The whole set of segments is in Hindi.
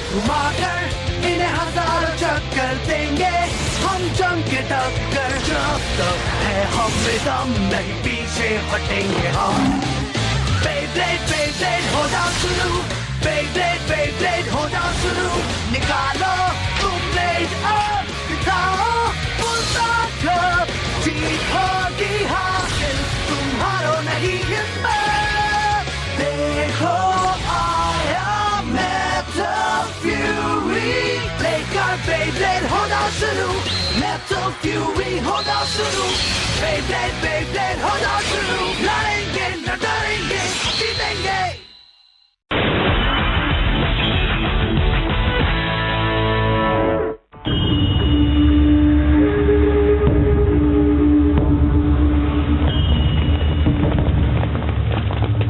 घुमाकर इन्हें हजारों चक्कर देंगे हम जंग के टक्कर। जब तक है हम में दम नहीं पीछे हटेंगे हम। Beyblade हो जाओ शुरू, Beyblade हो जाओ शुरू। निकालो तुम ब्लेड अब दिखाओ मुस्ताकब। जीत होगी हासिल तुम्हारो नहीं हिम्मत। देखो आया Metal Fury, लेकर Beyblade हो जाओ शुरू। Metal Fury हो जाओ शुरू। Beyblade हो जाओ शुरू। लड़ेंगे न डरेंगे जीतेंगे।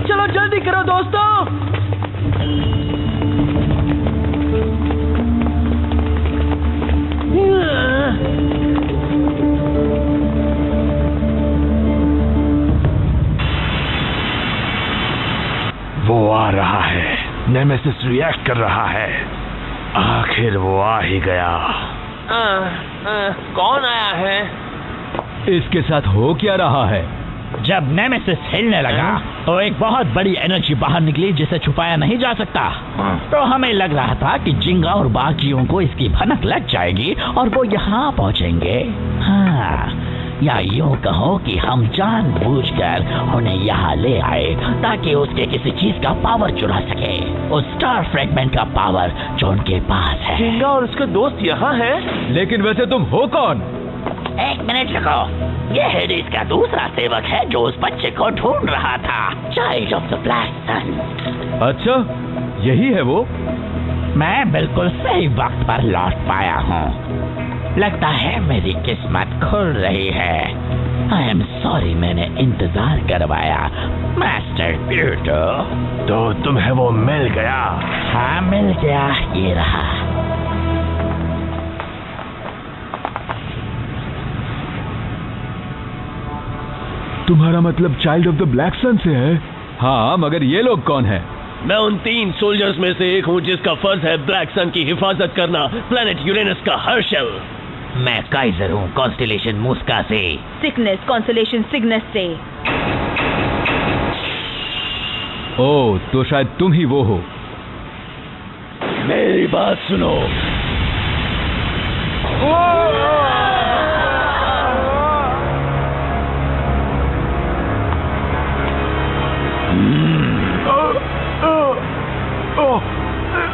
चलो जल्दी करो दोस्तों। वो आ रहा है, नेमेसिस रिएक्ट कर रहा है। आखिर वो आ ही गया। कौन आया है? इसके साथ हो क्या रहा है? जब नेमेसिस हिलने लगा तो एक बहुत बड़ी एनर्जी बाहर निकली जिसे छुपाया नहीं जा सकता। तो हमें लग रहा था कि जिंगा और बाकियों को इसकी भनक लग जाएगी और वो यहाँ पहुँचेंगे। हाँ, या यूं कहो कि हम जानबूझकर उन्हें यहाँ ले आए ताकि उसके किसी चीज का पावर चुरा सके, उस स्टार फ्रेगमेंट का पावर जो उनके पास है। जिंगा और उसके दोस्त यहाँ हैं? लेकिन वैसे तुम हो कौन? एक मिनट रुको, ये हेडिस का दूसरा सेवक है जो उस बच्चे को ढूंढ रहा था, child of the black sun. अच्छा, यही है वो? मैं बिल्कुल सही वक्त पर लौट पाया हूँ। लगता है मेरी किस्मत खुल रही है। आई एम सॉरी मैंने इंतजार करवाया मास्टर प्लूटो। तो तुम्हें वो मिल गया? हाँ मिल गया, ये रहा। तुम्हारा मतलब child of the black sun से है? हाँ, मगर ये लोग कौन है? मैं उन 3 सोल्जर्स में से एक हूँ जिसका फर्ज है ब्लैक सन की हिफाजत करना, प्लेनेट यूरेनस का हर्शल। मैं काइजर हूँ कॉन्स्टेलेशन मुस्का से। सिकनेस कॉन्स्टेलेशन सिग्नेस से। ओह, तो शायद तुम ही वो हो। मेरी बात सुनो।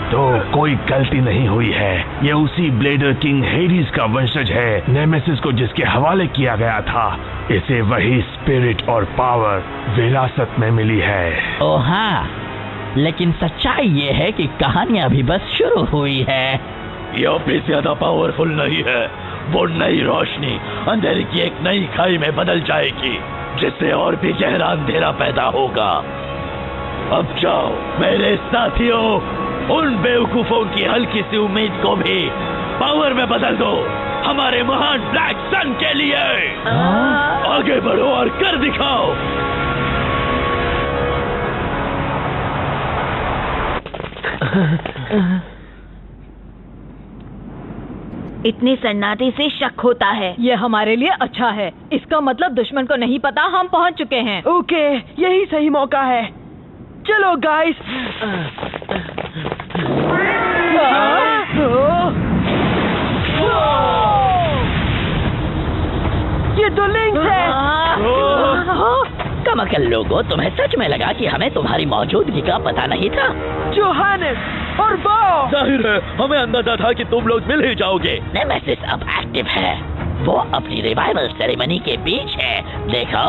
तो कोई गलती नहीं हुई है। ये उसी ब्लेडर किंग हेडिस का वंशज है, नेमेसिस को जिसके हवाले किया गया था। इसे वही स्पिरिट और पावर विरासत में मिली है। ओ हाँ, लेकिन सच्चाई ये है कि कहानी अभी बस शुरू हुई है। ये अभी ज्यादा पावरफुल नहीं है। वो नई रोशनी अंधेरे की एक नई खाई में बदल जाएगी, जिससे और भी गहरा अंधेरा पैदा होगा। अब जाओ मेरे साथियों, उन बेवकूफों की हल्की सी उम्मीद को भी पावर में बदल दो, हमारे महान ब्लैक सन के लिए। आगे बढ़ो और कर दिखाओ। इतनी सन्नाटे से शक होता है। ये हमारे लिए अच्छा है। इसका मतलब दुश्मन को नहीं पता हम पहुंच चुके हैं। ओके, यही सही मौका है। चलो गाइस। ये तो लिंक है। कमकल लोगों, तुम्हें सच में लगा कि हमें तुम्हारी मौजूदगी का पता नहीं था? जोहानस और बो, जाहिर है हमें अंदाजा था कि तुम लोग मिल ही जाओगे। नेमेसिस अब एक्टिव है। वो अपनी रिवाइवल सेरेमनी के बीच है, देखो।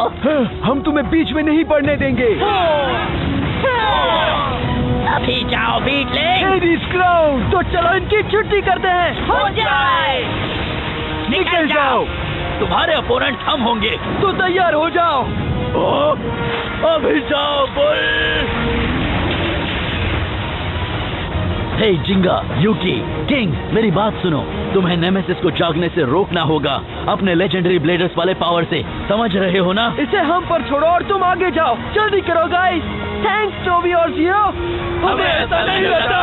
हम तुम्हें बीच में नहीं पड़ने देंगे। अभी जाओ बीटलिंग। हेडिस क्राउन, तो चलो इनकी छुट्टी करते हैं। हो जाए। निकल जाओ। तुम्हारे अपोनेंट हम होंगे, तो तैयार हो जाओ। अभी जाओ बुल। हे जिंगा, यूकी, किंग, मेरी बात सुनो। तुम्हें नेमेसिस को जागने से रोकना होगा अपने लेजेंडरी ब्लेडर्स वाले पावर से, समझ रहे हो ना? इसे हम पर छोड़ो और तुम आगे जाओ। जल्दी करो गाइस। थैंक्स टोबी और जियो। हमें ऐसा नहीं लगता।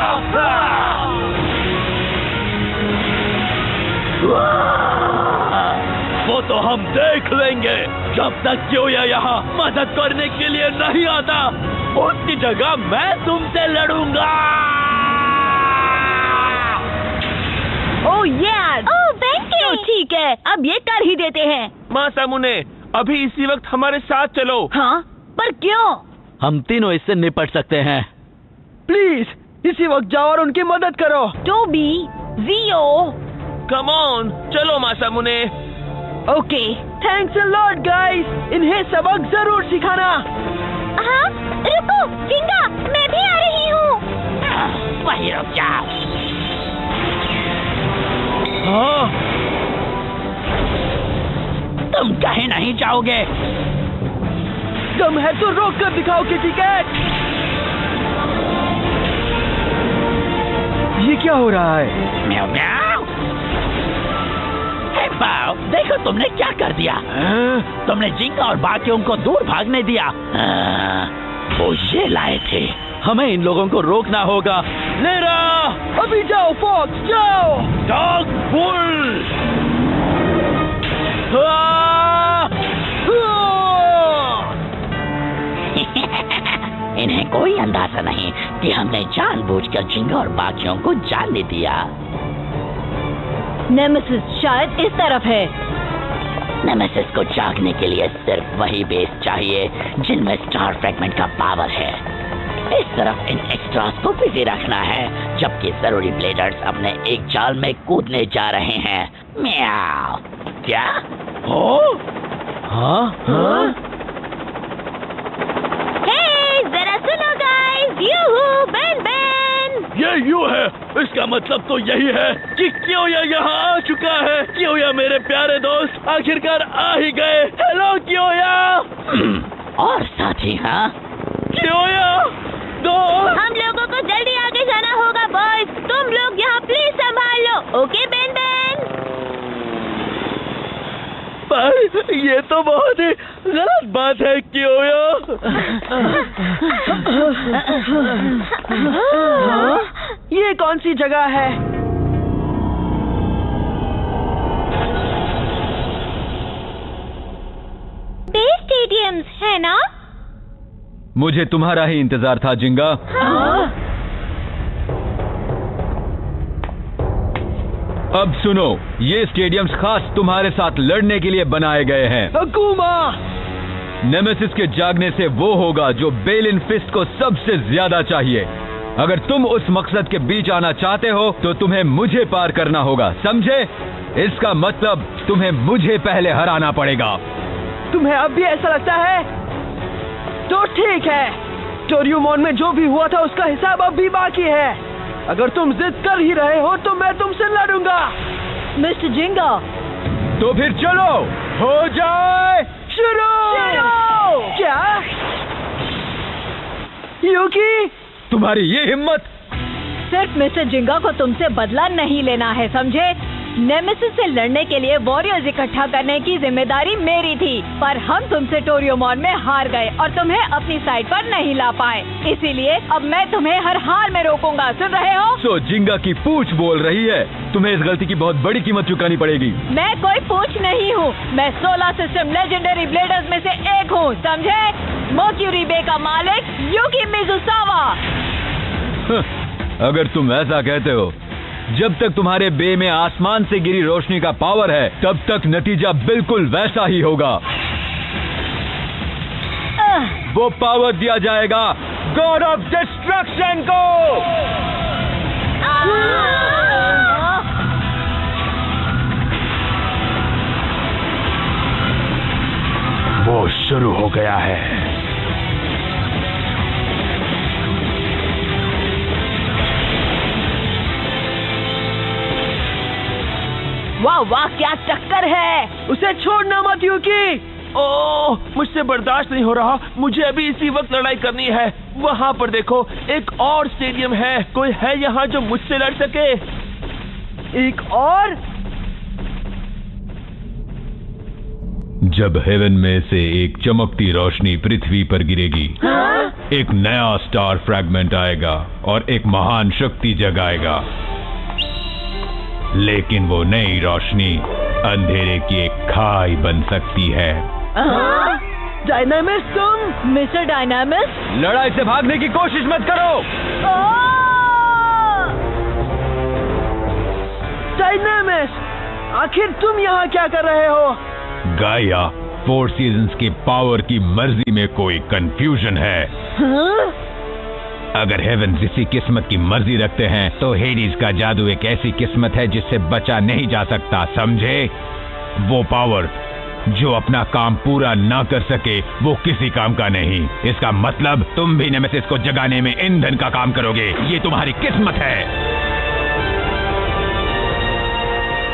वो तो हम देख लेंगे। जब तक क्योया यहाँ मदद करने के लिए नहीं आता, उसकी जगह मैं तुमसे लड़ूंगा। ओह यार, ओह बेंकी, तो ठीक है, अब ये कर ही देते हैं। मासामुने, अभी इसी वक्त हमारे साथ चलो। हाँ, पर क्यों? हम तीनों इससे निपट सकते हैं। प्लीज इसी वक्त जाओ और उनकी मदद करो। Tobey, Jio. कम ऑन, चलो Masamune. Okay. Thanks a lot guys, इन्हें सबक जरूर सिखाना। हाँ, रुको जिंगा, मैं भी आ रही हूँ। वही रुक जाओ। हाँ, तुम कहीं नहीं जाओगे। दम है तो रोक कर दिखाओ किटी कैट। ये क्या हो रहा है? म्याऊ म्याऊ। हे बाव, देखो तुमने क्या कर दिया। तुमने जिंगा और बाकियों को दूर भागने दिया। वो ये लाए थे। हमें इन लोगों को रोकना होगा। लेरा, अभी जाओ फॉक्स, जाओ। Dog bull. इन्हें कोई अंदाजा नहीं कि हमने जानबूझकर जिंगा और बाकियों को जाने दिया। नेमेसिस शायद इस तरफ है। नेमेसिस को जागने के लिए सिर्फ वही बेस चाहिए जिनमें स्टार फ्रैगमेंट का पावर है। इस तरफ इन एक्स्ट्रास को बिजी रखना है, जबकि जरूरी ब्लेडर्स अपने एक जाल में कूदने जा रहे हैं। म्याऊ। क्या? हो? हाँ? हाँ? हे, जरा सुनो गाइस, यूहू, बेन बेन। ये यू है, इसका मतलब तो यही है कि क्योया यहाँ आ चुका है। क्योया मेरे प्यारे दोस्त आखिरकार आ ही गए। हेलो क्योया। और साथी, हाँ? क्योया दोस्त, हम लोगों को जल्दी आगे जाना होगा बॉयज। तुम लोग यहाँ प्लीज संभाल लो। Okay Ben Ben. पर ये तो बहुत ही गलत बात है क्योया। ये कौन सी जगह है? बेस स्टेडियम्स है ना? मुझे तुम्हारा ही इंतजार था जिंगा। अब सुनो, ये स्टेडियम्स खास तुम्हारे साथ लड़ने के लिए बनाए गए हैं। अकूमा, नेमेसिस के जागने से वो होगा जो बेलिन फिस्ट को सबसे ज्यादा चाहिए। अगर तुम उस मकसद के बीच आना चाहते हो तो तुम्हें मुझे पार करना होगा, समझे? इसका मतलब तुम्हें मुझे पहले हराना पड़ेगा। तुम्हें अब भी ऐसा लगता है? तो ठीक है, टोरियुमॉन में जो भी हुआ था उसका हिसाब अब भी बाकी है। अगर तुम जिद कर ही रहे हो तो मैं तुमसे लड़ूंगा। मिस्टर जिंगा, तो फिर चलो, हो जाए शुरू। क्या? यूकी, तुम्हारी ये हिम्मत! सिर्फ मिस्टर जिंगा को तुमसे बदला नहीं लेना है, समझे? नेमेसिस से लड़ने के लिए वॉरियर्स इकट्ठा करने की जिम्मेदारी मेरी थी, पर हम तुमसे टोरियुमॉन में हार गए और तुम्हें अपनी साइड पर नहीं ला पाए। इसीलिए अब मैं तुम्हें हर हाल में रोकूंगा, सुन रहे हो? तो जिंगा की पूछ बोल रही है। तुम्हें इस गलती की बहुत बड़ी कीमत चुकानी पड़ेगी। मैं कोई पूछ नहीं हूँ, मैं 16 सिस्टम लेजेंडरी ब्लेडर्स में से एक हूँ, समझे? मर्क्यूरी बे का मालिक यूकी मिजुसावा। अगर तुम ऐसा कहते हो, जब तक तुम्हारे बे में आसमान से गिरी रोशनी का पावर है, तब तक नतीजा बिल्कुल वैसा ही होगा। वो पावर दिया जाएगा गॉड ऑफ डिस्ट्रक्शन को। वो शुरू हो गया है। वाह वाह, क्या टक्कर है! उसे छोड़ना मत यूकी। ओह, मुझसे बर्दाश्त नहीं हो रहा। मुझे अभी इसी वक्त लड़ाई करनी है। वहाँ पर देखो, एक और स्टेडियम है। कोई है यहाँ जो मुझसे लड़ सके? एक और? जब हेवन में से एक चमकती रोशनी पृथ्वी पर गिरेगी, एक नया स्टार फ्रैगमेंट आएगा और एक महान शक्ति जगाएगा। लेकिन वो नई रोशनी अंधेरे की एक खाई बन सकती है। डायनामिस, तुम? मिस्टर डायनामिस, लड़ाई से भागने की कोशिश मत करो। डायनामिस, आखिर तुम यहाँ क्या कर रहे हो? गाया, 4 सीजन्स की पावर की मर्जी में कोई कंफ्यूजन है। अगर हेवेंस इसी किस्मत की मर्जी रखते हैं तो हेडीज का जादू एक ऐसी किस्मत है जिससे बचा नहीं जा सकता, समझे? वो पावर जो अपना काम पूरा ना कर सके वो किसी काम का नहीं। इसका मतलब तुम भी नेमेसिस को जगाने में ईंधन का काम करोगे। ये तुम्हारी किस्मत है।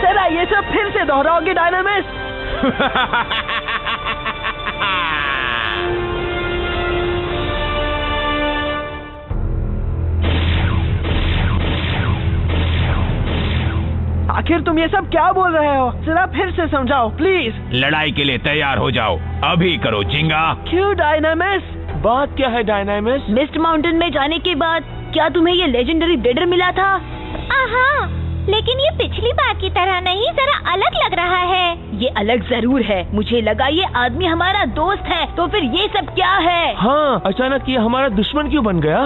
जरा ये सब फिर से दोहराओगे डायनामिस? आखिर तुम ये सब क्या बोल रहे हो? जरा फिर से समझाओ प्लीज। लड़ाई के लिए तैयार हो जाओ, अभी करो जिंगा। क्यों डायनामिस? बात क्या है डायनामिस? मिस्ट माउंटेन में जाने के बाद क्या तुम्हें ये लेजेंडरी ब्लेडर मिला था? हाँ, लेकिन ये पिछली बार की तरह नहीं, जरा अलग लग रहा है। ये अलग जरूर है। मुझे लगा ये आदमी हमारा दोस्त है, तो फिर ये सब क्या है? हाँ, अचानक ये हमारा दुश्मन क्यों बन गया?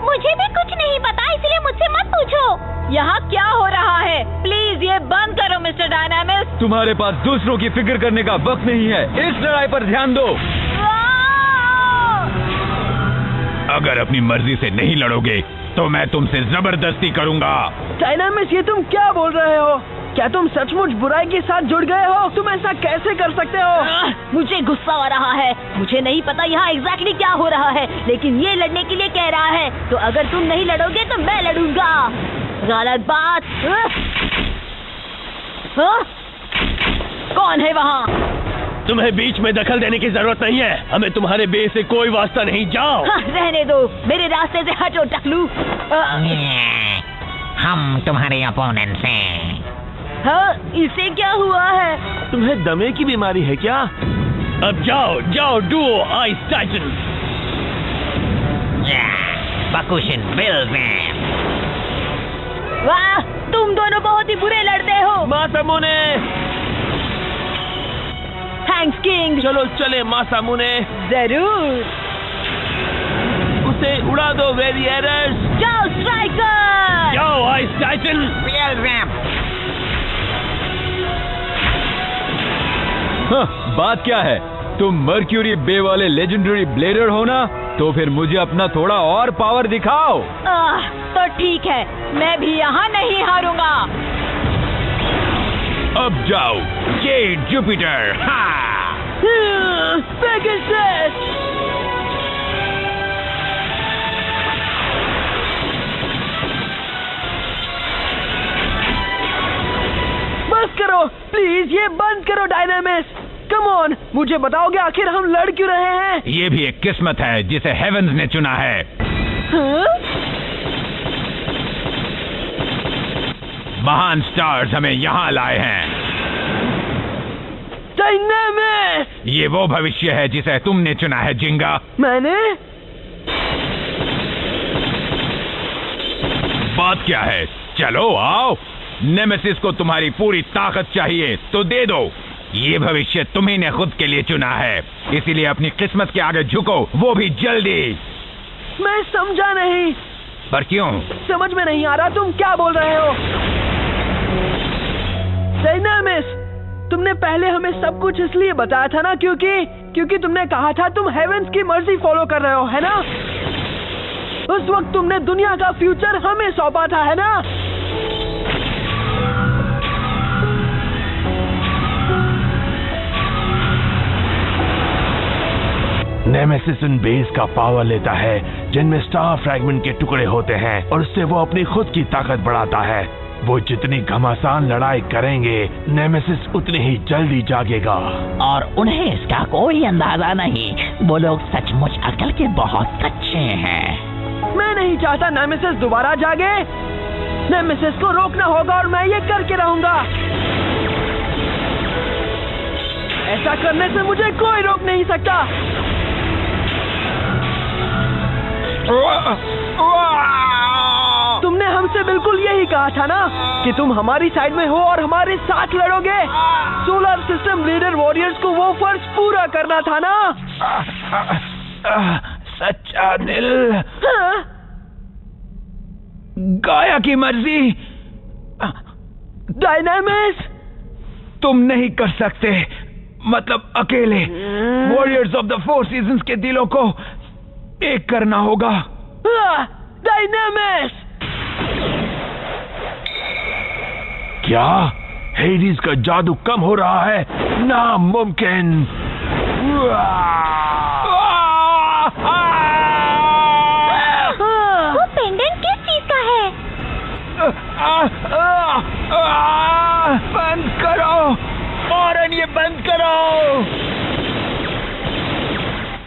मुझे भी कुछ नहीं पता, इसलिए मुझसे मत पूछो। यहाँ क्या हो रहा है? प्लीज ये बंद करो मिस्टर डायनामिस। तुम्हारे पास दूसरों की फिक्र करने का वक्त नहीं है, इस लड़ाई पर ध्यान दो। अगर अपनी मर्जी से नहीं लड़ोगे तो मैं तुमसे जबरदस्ती करूंगा। डायनामिस, ये तुम क्या बोल रहे हो? क्या तुम सचमुच बुराई के साथ जुड़ गए हो? तुम ऐसा कैसे कर सकते हो? मुझे गुस्सा आ रहा है। मुझे नहीं पता यहाँ एग्जैक्टली क्या हो रहा है, लेकिन ये लड़ने के लिए कह रहा है, तो अगर तुम नहीं लड़ोगे तो मैं लड़ूंगा। गलत बात। कौन है वहाँ? तुम्हें बीच में दखल देने की जरूरत नहीं है। हमें तुम्हारे बे से कोई वास्ता नहीं, जाओ। रहने दो, मेरे रास्ते से हटो टकलू। हम तुम्हारे अपोनेंट्स हैं। हाँ, इसे क्या हुआ है? तुम्हें दमे की बीमारी है क्या? अब जाओ जाओ, डुओ आइस टाइटन। बकुशिन बिल्ड। वाह, तुम दोनों बहुत ही बुरे लड़ते हो। मासामुने, थैंक्स किंग। चलो चले मासामुने। जरूर। उसे उड़ा दो वेरियर्स। जाओ स्ट्राइकर। जाओ आइस टाइटन। बात क्या है? तुम मर्क्यूरी बे वाले लेजेंडरी ब्लेडर हो ना? तो फिर मुझे अपना थोड़ा और पावर दिखाओ। तो ठीक है, मैं भी यहाँ नहीं हारूंगा। अब जाओ ये जुपिटर। बस करो प्लीज, ये बंद करो डायनामिस। कम ऑन, मुझे बताओगे आखिर हम लड़ क्यों रहे हैं? ये भी एक किस्मत है जिसे हेवेंस ने चुना है। महान स्टार्स हमें यहाँ लाए हैं। डायनामिस! ये वो भविष्य है जिसे तुमने चुना है जिंगा। मैंने? बात क्या है? चलो आओ। नेमेसिस को तुम्हारी पूरी ताकत चाहिए तो दे दो। ये भविष्य तुम्ही ने खुद के लिए चुना है, इसीलिए अपनी किस्मत के आगे झुको, वो भी जल्दी। मैं समझा नहीं। पर क्यों? समझ में नहीं आ रहा तुम क्या बोल रहे हो। डायनामिस, तुमने पहले हमें सब कुछ इसलिए बताया था ना क्योंकि तुमने कहा था तुम हेवेंस की मर्जी फॉलो कर रहे हो, है ना? उस वक्त तुमने दुनिया का फ्यूचर हमें सौंपा था, है ना? नेमेसिस उन बेस का पावर लेता है जिनमें स्टार फ्रैगमेंट के टुकड़े होते हैं और उससे वो अपनी खुद की ताकत बढ़ाता है। वो जितनी घमासान लड़ाई करेंगे, नेमेसिस उतनी ही जल्दी जागेगा। और उन्हें इसका कोई अंदाजा नहीं। वो लोग सचमुच अकल के बहुत कच्चे हैं। मैं नहीं चाहता नेमेसिस दोबारा जागे। नेमेसिस को रोकना होगा और मैं ये करके रहूंगा। ऐसा करने से मुझे कोई रोक नहीं सकता। तुमने हमसे बिल्कुल यही कहा था ना कि तुम हमारी साइड में हो और हमारे साथ लड़ोगे। सोलर सिस्टम लीडर वॉरियर्स को वो फर्ज पूरा करना था ना। सच्चा दिल। हाँ? गाया की मर्जी। डायनामिस, तुम नहीं कर सकते, मतलब अकेले। वॉरियर्स ऑफ द 4 सीजन्स के दिलों को एक करना होगा। डायनामिस, क्या हेडिस का जादू कम हो रहा है? नामुमकिन। वो पेंडेंट किस चीज का है? बंद करो फौरन, ये बंद करो।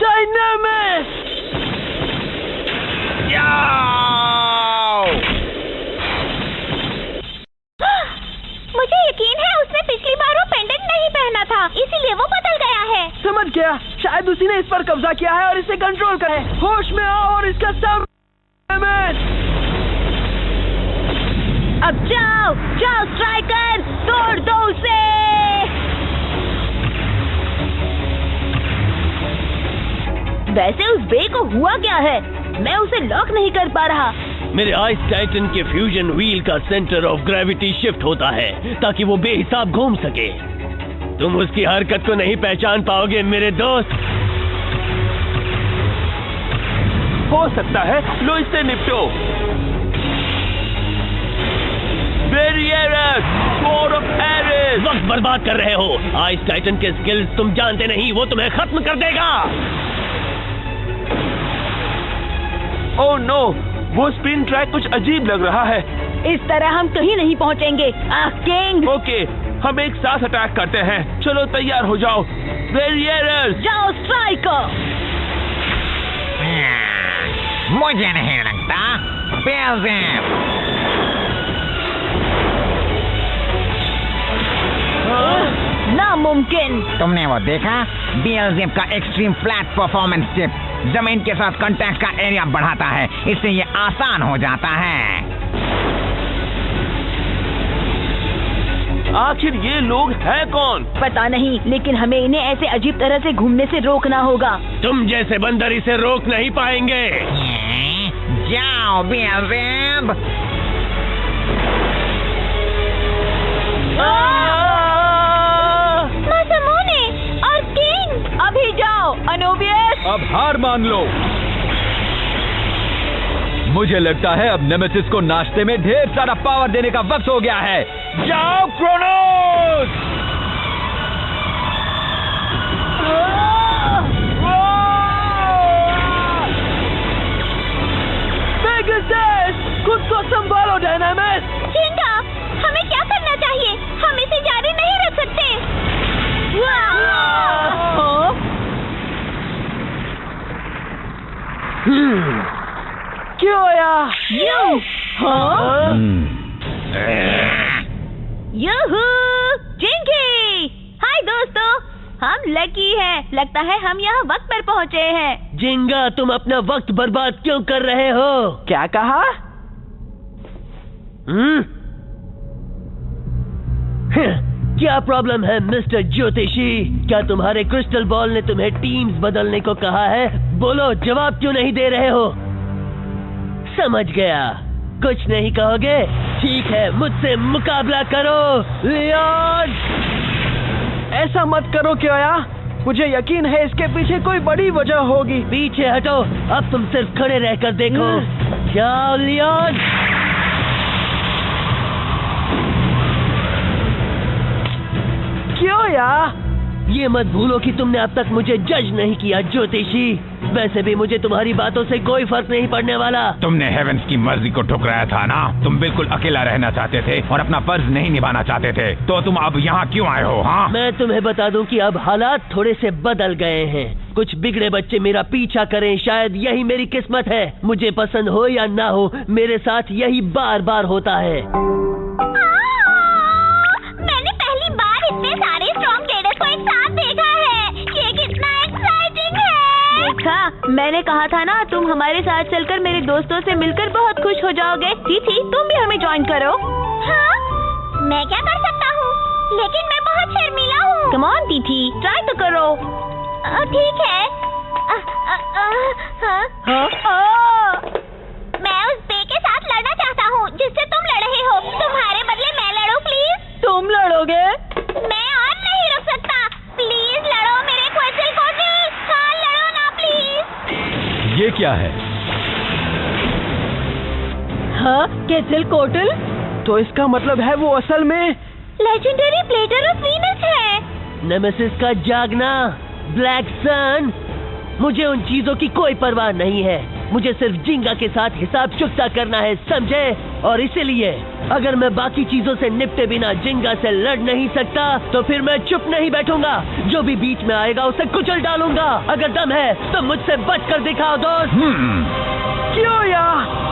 डायनामिस, मुझे यकीन है उसने पिछली बार वो पेंडेंट नहीं पहना था, इसीलिए वो बदल गया है। समझ गया, शायद उसी ने इस पर कब्जा किया है और इसे कंट्रोल करे। होश में आओ और इसका सब। अब जाओ जाओ स्ट्राइकर, तोड़ दो उसे। वैसे उस बे को हुआ क्या है? मैं उसे लॉक नहीं कर पा रहा। मेरे आइस टाइटन के फ्यूजन व्हील का सेंटर ऑफ ग्रेविटी शिफ्ट होता है ताकि वो बेहिसाब घूम सके। तुम उसकी हरकत को नहीं पहचान पाओगे मेरे दोस्त। हो सकता है, लो इससे निपटो। वक्त बर्बाद कर रहे हो। आइस टाइटन के स्किल्स तुम जानते नहीं, वो तुम्हें खत्म कर देगा। ओह नो, वो स्पिन ट्रैक कुछ अजीब लग रहा है। इस तरह हम कहीं नहीं पहुंचेंगे। किंग, ओके, हम एक साथ अटैक करते हैं। चलो तैयार हो जाओ। वेरियर्स, जाओ स्ट्राइकर। मुझे नहीं लगता बेल्जेब। नामुमकिन। तुमने वो देखा? बेल्जेब का एक्सट्रीम फ्लैट परफॉर्मेंस चिप जमीन के साथ कांटेक्ट का एरिया बढ़ाता है, इससे ये आसान हो जाता है। आखिर ये लोग हैं कौन? पता नहीं, लेकिन हमें इन्हें ऐसे अजीब तरह से घूमने से रोकना होगा। तुम जैसे बंदर इसे रोक नहीं पाएंगे। जाओ बेल्जेब। मासामोने और किंग, अभी जाओ अनुबियस। अब हार मान लो। मुझे लगता है अब नेमेसिस को नाश्ते में ढेर सारा पावर देने का वक्त हो गया है। जाओ क्रोनोस। खुद को संभालो डायनामिस। जिंगा, हमें क्या करना चाहिए? हम इसे जारी नहीं रख सकते। क्यों आया? यूहू, जिंगी। हाय दोस्तों, हम लकी हैं। लगता है हम यहाँ वक्त पर पहुँचे हैं। जिंगा, तुम अपना वक्त बर्बाद क्यों कर रहे हो? क्या कहा? क्या प्रॉब्लम है मिस्टर ज्योतिषी? क्या तुम्हारे क्रिस्टल बॉल ने तुम्हें टीम्स बदलने को कहा है? बोलो, जवाब क्यों नहीं दे रहे हो? समझ गया, कुछ नहीं कहोगे? ठीक है, मुझसे मुकाबला करो लियोन। ऐसा मत करो क्योया, मुझे यकीन है इसके पीछे कोई बड़ी वजह होगी। पीछे हटो, अब तुम सिर्फ खड़े रहकर देखो। जाओ लियोन। क्यों यार? ये मत भूलो कि तुमने अब तक मुझे जज नहीं किया ज्योतिषी। वैसे भी मुझे तुम्हारी बातों से कोई फर्क नहीं पड़ने वाला। तुमने हेवेंस की मर्जी को ठुकराया था ना? तुम बिल्कुल अकेला रहना चाहते थे और अपना फर्ज नहीं निभाना चाहते थे, तो तुम अब यहाँ क्यों आए हो? हाँ, मैं तुम्हें बता दूं कि अब हालात थोड़े से बदल गए हैं। कुछ बिगड़े बच्चे मेरा पीछा करें, शायद यही मेरी किस्मत है। मुझे पसंद हो या ना हो, मेरे साथ यही बार बार होता है। मैंने पहली बार इतने सारे स्ट्रॉन्ग लीडर्स को एक साथ देखा है। ये कितना एक्साइटिंग है। देखा, मैंने कहा था ना, तुम हमारे साथ चलकर मेरे दोस्तों से मिलकर बहुत खुश हो जाओगे। थी तुम भी हमें ज्वाइन करो। हाँ, मैं क्या कर सकता हूँ, लेकिन मैं बहुत शर्मीला हूँ। कम ऑन थी, ट्राई तो करो। ठीक है। मैं उस बे के साथ लड़ना चाहता हूँ जिससे तुम लड़ रहे हो। तुम्हारे बदले मैं लड़ूं प्लीज। तुम लड़ोगे? मैं और नहीं रुक सकता। प्लीज लड़ो मेरे क्वेज़लकोट्ल। हाँ, लड़ो ना प्लीज। ये क्या है? हाँ, क्वेज़लकोट्ल? तो इसका मतलब है वो असल में लेजेंडरी ब्लेडर ऑफ वीनस है। नेमेसिस का जागना, ब्लैक सन। मुझे उन चीजों की कोई परवाह नहीं है। मुझे सिर्फ जिंगा के साथ हिसाब चुकता करना है, समझे? और इसीलिए अगर मैं बाकी चीजों से निपटे बिना जिंगा से लड़ नहीं सकता तो फिर मैं चुप नहीं बैठूंगा। जो भी बीच में आएगा उसे कुचल डालूंगा। अगर दम है तो मुझसे बच कर दिखाओ दोस्त। क्यों यार?